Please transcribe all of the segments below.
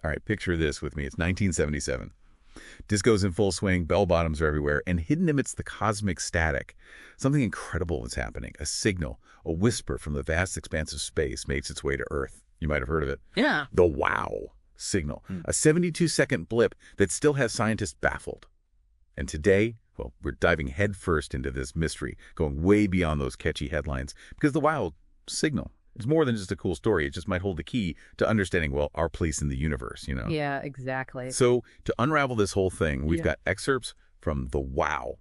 All right, picture this with me. It's 1977. Disco's in full swing, bell-bottoms are everywhere, and hidden amidst the cosmic static, something incredible is happening. A signal, a whisper from the vast expanse of space makes its way to Earth. You might have heard of it. Yeah. The WOW signal, a 72-second blip that still has scientists baffled. And today, well, we're diving headfirst into this mystery, going way beyond those catchy headlines, because the WOW signal, it's more than just a cool story. It just might hold the key to understanding, well, our place in the universe, Yeah, exactly. So to unravel this whole thing, we've got excerpts from the WOW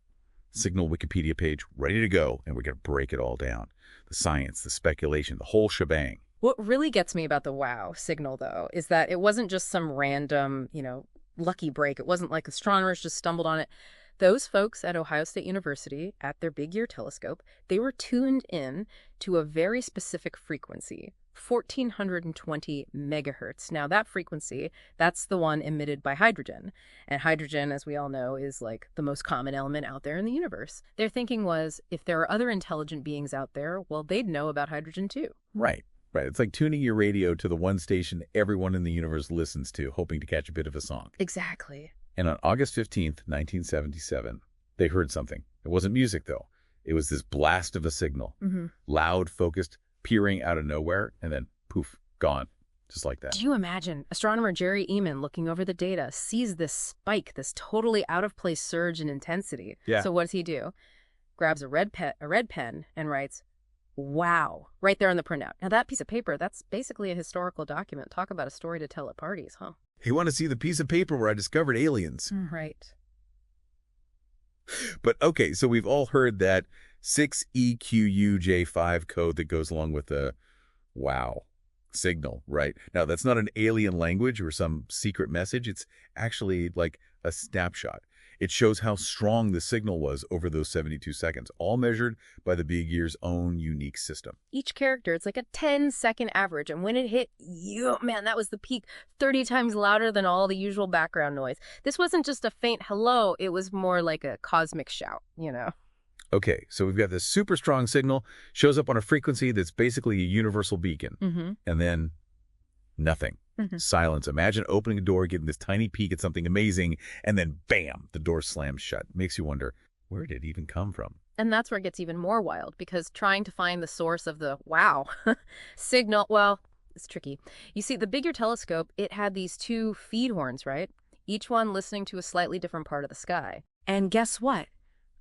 signal Wikipedia page ready to go, and we're going to break it all down. The science, the speculation, the whole shebang. What really gets me about the WOW signal, though, is that it wasn't just some random, lucky break. It wasn't like astronomers just stumbled on it. Those folks at Ohio State University, at their Big Ear telescope, they were tuned in to a very specific frequency, 1420 megahertz. Now, that frequency, that's the one emitted by hydrogen. And hydrogen, as we all know, is like the most common element out there in the universe. Their thinking was, if there are other intelligent beings out there, well, they'd know about hydrogen too. Right. It's like tuning your radio to the one station everyone in the universe listens to, hoping to catch a bit of a song. Exactly. And on August 15th, 1977, they heard something. It wasn't music, though. It was this blast of a signal. Loud, focused, peering out of nowhere, and then poof, gone. Just like that. Do you imagine astronomer Jerry Eman looking over the data, sees this spike, this totally out-of-place surge in intensity? Yeah. So what does he do? Grabs a red pen and writes, "Wow," right there on the printout. Now, that piece of paper, that's basically a historical document. Talk about a story to tell at parties, huh? Hey, want to see the piece of paper where I discovered aliens? Right. But okay, so we've all heard that 6EQUJ5 code that goes along with the WOW signal, right? Now, that's not an alien language or some secret message. It's actually like a snapshot. It shows how strong the signal was over those 72 seconds, all measured by the Big Ear's own unique system. Each character, it's like a 10-second average. And when it hit, man, that was the peak, 30 times louder than all the usual background noise. This wasn't just a faint hello. It was more like a cosmic shout, Okay, so we've got this super strong signal, shows up on a frequency that's basically a universal beacon. And then nothing. Silence. Imagine opening a door, getting this tiny peek at something amazing, and then bam, the door slams shut. Makes you wonder, where did it even come from? And that's where it gets even more wild, because trying to find the source of the WOW signal, well, it's tricky. You see, the Big Ear telescope, it had these two feed horns, right? Each one listening to a slightly different part of the sky. And guess what?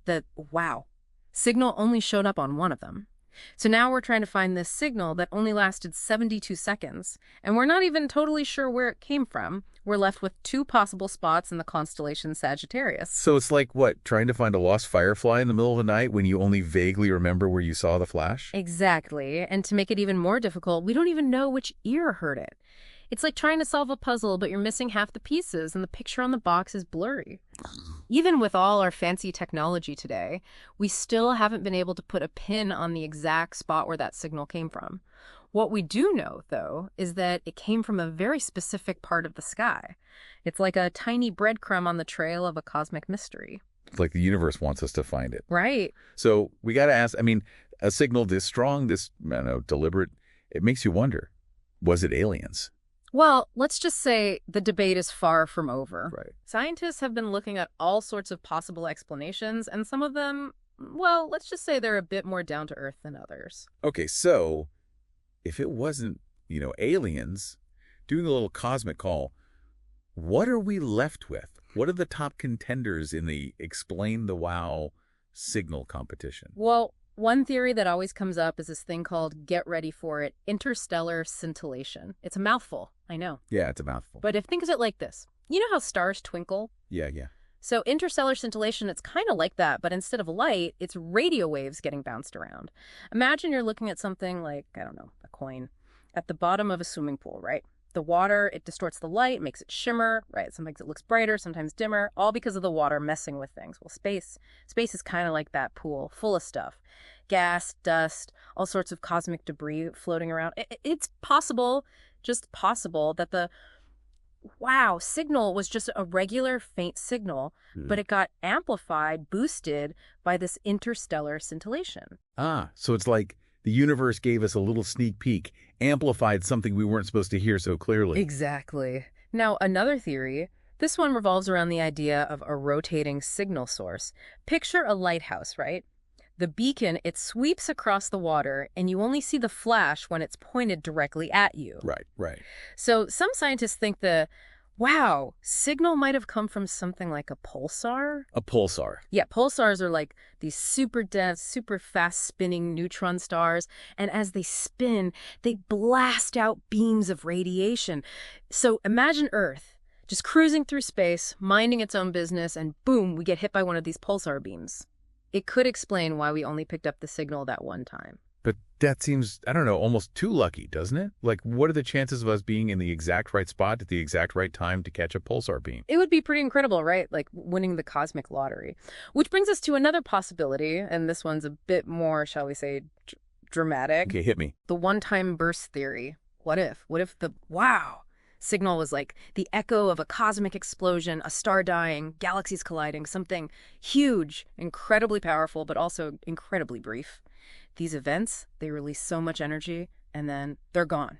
The WOW signal only showed up on one of them. So now we're trying to find this signal that only lasted 72 seconds, and we're not even totally sure where it came from. We're left with two possible spots in the constellation Sagittarius. So it's like, what, trying to find a lost firefly in the middle of the night when you only vaguely remember where you saw the flash? Exactly. And to make it even more difficult, we don't even know which ear heard it. It's like trying to solve a puzzle, but you're missing half the pieces, and the picture on the box is blurry. Even with all our fancy technology today, we still haven't been able to put a pin on the exact spot where that signal came from. What we do know, though, is that it came from a very specific part of the sky. It's like a tiny breadcrumb on the trail of a cosmic mystery. It's like the universe wants us to find it. Right. So we got to ask, a signal this strong, this, deliberate, it makes you wonder, was it aliens? Well, let's just say the debate is far from over. Right. Scientists have been looking at all sorts of possible explanations, and some of them, well, let's just say they're a bit more down to earth than others. Okay, so if it wasn't, aliens, doing a little cosmic call, what are we left with? What are the top contenders in the Explain the WOW signal competition? Well, one theory that always comes up is this thing called, get ready for it, interstellar scintillation. It's a mouthful, I know. Yeah, it's a mouthful. But think of it like this. You know how stars twinkle? Yeah. So interstellar scintillation, it's kind of like that, but instead of light, it's radio waves getting bounced around. Imagine you're looking at something like, I don't know, a coin, at the bottom of a swimming pool, right? The water, it distorts the light, makes it shimmer, right? Sometimes it looks brighter, sometimes dimmer, all because of the water messing with things. Well, space is kind of like that pool, full of stuff. Gas, dust, all sorts of cosmic debris floating around. It's possible, just possible, that the WOW signal was just a regular faint signal, but it got amplified, boosted by this interstellar scintillation. So it's like the universe gave us a little sneak peek, amplified something we weren't supposed to hear so clearly. Exactly. Now, another theory, this one revolves around the idea of a rotating signal source. Picture a lighthouse, right? The beacon, it sweeps across the water, and you only see the flash when it's pointed directly at you. Right. So some scientists think wow, signal might have come from something like a pulsar? A pulsar. Yeah, pulsars are like these super dense, super fast spinning neutron stars, and as they spin, they blast out beams of radiation. So imagine Earth just cruising through space, minding its own business, and boom, we get hit by one of these pulsar beams. It could explain why we only picked up the signal that one time. But that seems, I don't know, almost too lucky, doesn't it? Like, what are the chances of us being in the exact right spot at the exact right time to catch a pulsar beam? It would be pretty incredible, right? Like winning the cosmic lottery. Which brings us to another possibility, and this one's a bit more, shall we say, dramatic. Okay, hit me. The one-time burst theory. What if? What if the wow signal was like the echo of a cosmic explosion, a star dying, galaxies colliding, something huge, incredibly powerful, but also incredibly brief. These events, they release so much energy, and then they're gone.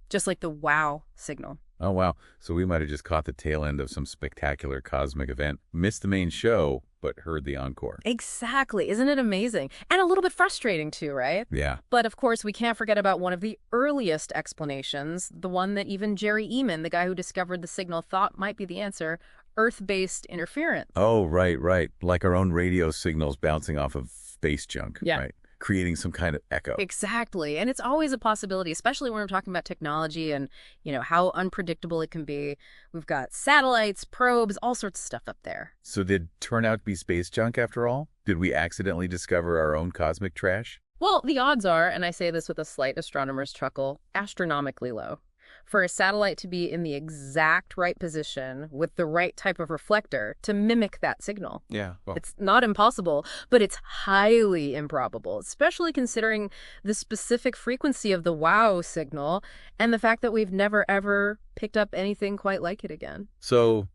Just like the wow signal. Oh, wow. So we might have just caught the tail end of some spectacular cosmic event, missed the main show, but heard the encore. Exactly. Isn't it amazing? And a little bit frustrating too, right? Yeah. But of course, we can't forget about one of the earliest explanations, the one that even Jerry Eman, the guy who discovered the signal, thought might be the answer, Earth-based interference. Oh, right. Like our own radio signals bouncing off of space junk, Yeah. right? Creating some kind of echo. Exactly. And it's always a possibility, especially when we're talking about technology and, how unpredictable it can be. We've got satellites, probes, all sorts of stuff up there. So did it turn out to be space junk after all? Did we accidentally discover our own cosmic trash? Well, the odds are, and I say this with a slight astronomer's chuckle, astronomically low. For a satellite to be in the exact right position with the right type of reflector to mimic that signal. Yeah. Well, It's not impossible, but it's highly improbable, especially considering the specific frequency of the wow signal and the fact that we've never, ever picked up anything quite like it again. so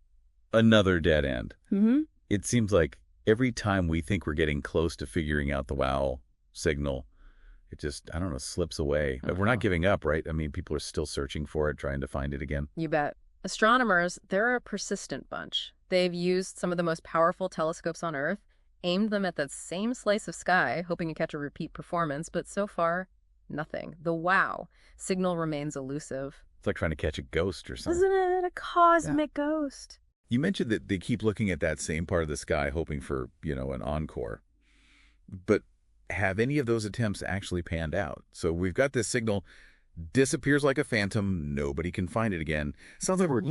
another dead end. Mm-hmm. It seems like every time we think we're getting close to figuring out the wow signal, it just, I don't know, slips away. But we're not giving up, right? I mean, people are still searching for it, trying to find it again. You bet. Astronomers, they're a persistent bunch. They've used some of the most powerful telescopes on Earth, aimed them at that same slice of sky, hoping to catch a repeat performance, but so far, nothing. The wow signal remains elusive. It's like trying to catch a ghost or something. Isn't it a cosmic ghost? You mentioned that they keep looking at that same part of the sky, hoping for, an encore. But have any of those attempts actually panned out? So we've got this signal, disappears like a phantom, nobody can find it again. Sounds like we're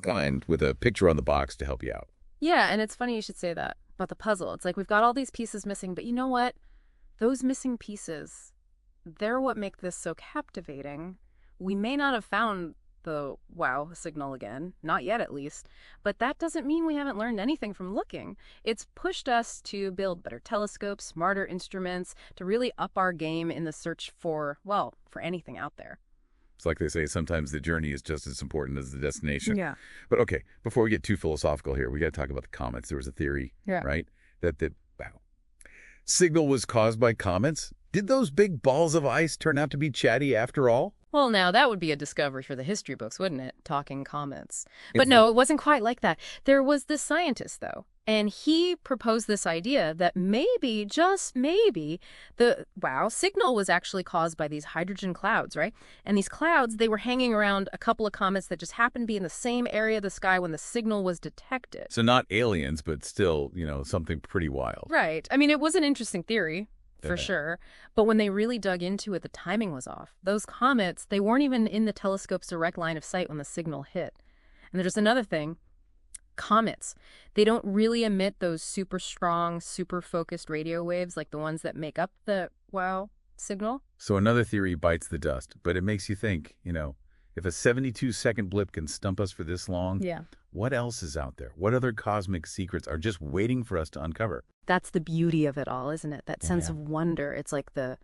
kind with a picture on the box to help you out. Yeah, and it's funny you should say that about the puzzle. It's like we've got all these pieces missing, but you know what? Those missing pieces, they're what make this so captivating. We may not have found the wow signal again, not yet at least, but that doesn't mean we haven't learned anything from looking. It's pushed us to build better telescopes, smarter instruments, to really up our game in the search for anything out there. It's like they say, sometimes the journey is just as important as the destination. Yeah. But okay, before we get too philosophical here, we got to talk about the comets. There was a theory, right? That wow, signal was caused by comets. Did those big balls of ice turn out to be chatty after all? Well, now that would be a discovery for the history books, wouldn't it? Talking comets. But no, it wasn't quite like that. There was this scientist, though, and he proposed this idea that maybe, just maybe, the wow signal was actually caused by these hydrogen clouds, right? And these clouds, they were hanging around a couple of comets that just happened to be in the same area of the sky when the signal was detected. So not aliens, but still, something pretty wild. Right. I mean, it was an interesting theory. For sure. But when they really dug into it, the timing was off. Those comets, they weren't even in the telescope's direct line of sight when the signal hit. And there's another thing. Comets, they don't really emit those super strong, super focused radio waves like the ones that make up the wow signal. So another theory bites the dust, but it makes you think, if a 72-second blip can stump us for this long, what else is out there? What other cosmic secrets are just waiting for us to uncover? That's the beauty of it all, isn't it? That sense of wonder. It's like the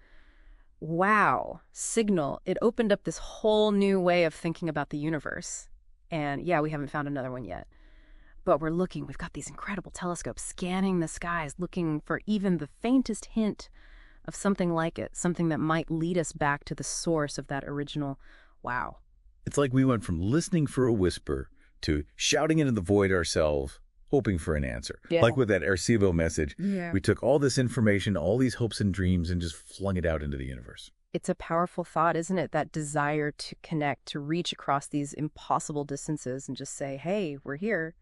wow signal. It opened up this whole new way of thinking about the universe. And yeah, we haven't found another one yet. But we're looking. We've got these incredible telescopes scanning the skies, looking for even the faintest hint of something like it, something that might lead us back to the source of that original wow. It's like we went from listening for a whisper to shouting into the void ourselves, hoping for an answer. Yeah. Like with that Arecibo message, Yeah. we took all this information, all these hopes and dreams, and just flung it out into the universe. It's a powerful thought, isn't it? That desire to connect, to reach across these impossible distances and just say, hey, we're here.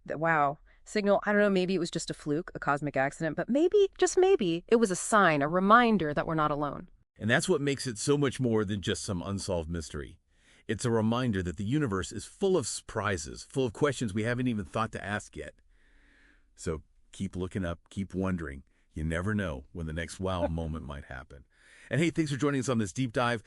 Wow. Signal, I don't know, maybe it was just a fluke, a cosmic accident, but maybe, just maybe, it was a sign, a reminder that we're not alone. And that's what makes it so much more than just some unsolved mystery. It's a reminder that the universe is full of surprises, full of questions we haven't even thought to ask yet. So keep looking up, keep wondering. You never know when the next wow moment might happen. And hey, thanks for joining us on this deep dive.